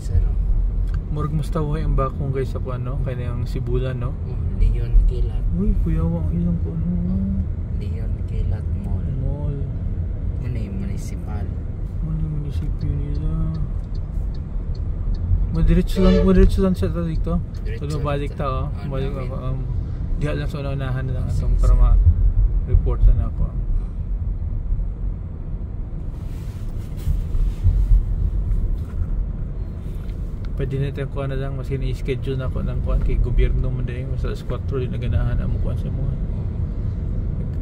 sir. Murag mas tawahay ang bakong guys sa ano, kaya yung Sibulan, no? Leon Kilat. Uy, kuya wang ilang ko, no? Leon Kilat Mall. Mall. Ano yung municipal? Ano yung munisipyo nila? Madiretso lang siya dito. Tulo balik ta, oh. Balik ako. Diha lang sa unahan na lang atong para ma-report na ako. Pwede na tayo kuha na lang, mas i-schedule na ako ng kuha kay gobyerno mo dahil mas alas 4 din na ganahan ang kuha sa mga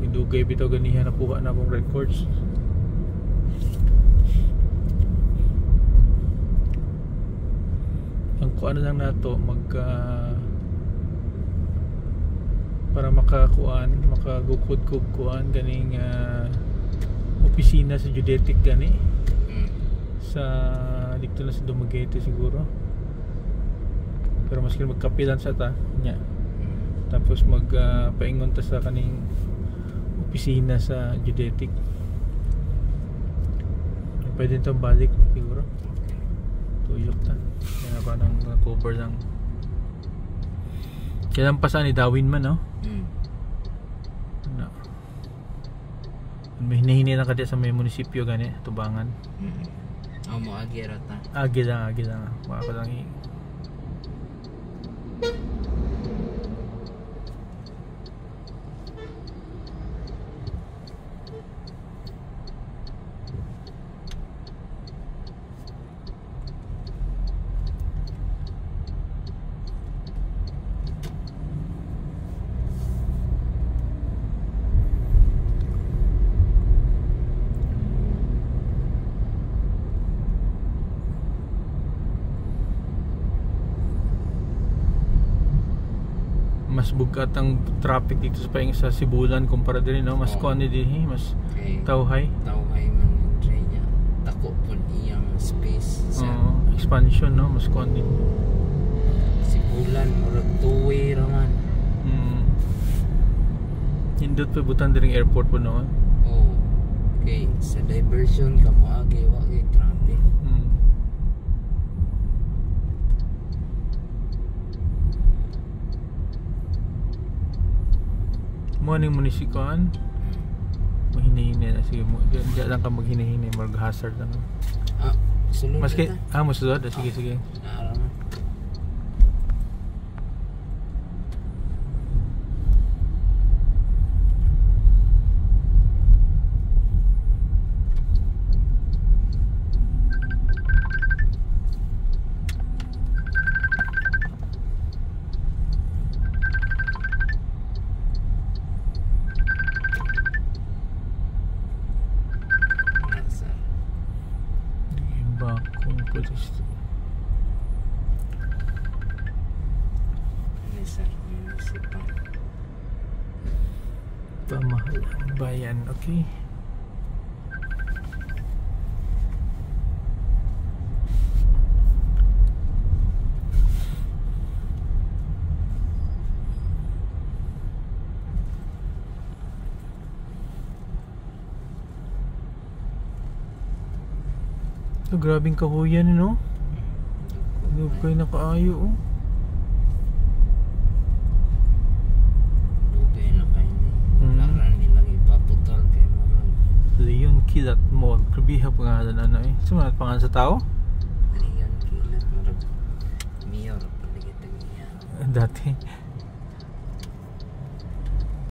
idugay bitaw ganihan na puha na akong records. Ang kuha na lang nato para makagukod-kuhan ganing opisina sa Judetic gani sa dito na sa Dumaguete siguro, pero mas magkapilan sa ta nya, tapos paingon ta sa kaning opisina sa Judetic. Pwede nito balik siguro, tuyok ta yan ako ng cover lang. Kailan pa saan idawin man, no? No. May hinahini lang kadi sa may munisipyo gani, Tubangan. Mo agi rata. Agi lang. Wala ko lang mas bugat ang traffic dito sa Sibulan kumpara din, no? Mas kuani din, mas tawhay man train niya. Tako pun iyang space sa expansion, no? Mas kuani Sibulan murag two-way ra man. Indot pa butan diring airport po, no? Okay, sa diversion kamo agi wa kay traffic. Morning munisipal. Mahinahinay na sige mo. Diyan lang ka maghinahinay, mag hazard lang. Sulod. Maski masulod. Sige. Naaraman. Pamahalang bayan, okay. So, grabing kahuyan, no? Hindi kayo nakaayo, oh. Leon Kilat Mall. Krabiha pangalan ano eh. Sumunod pangalan sa tao? Leon Kilat. Mayor. Paligid niya. Dati.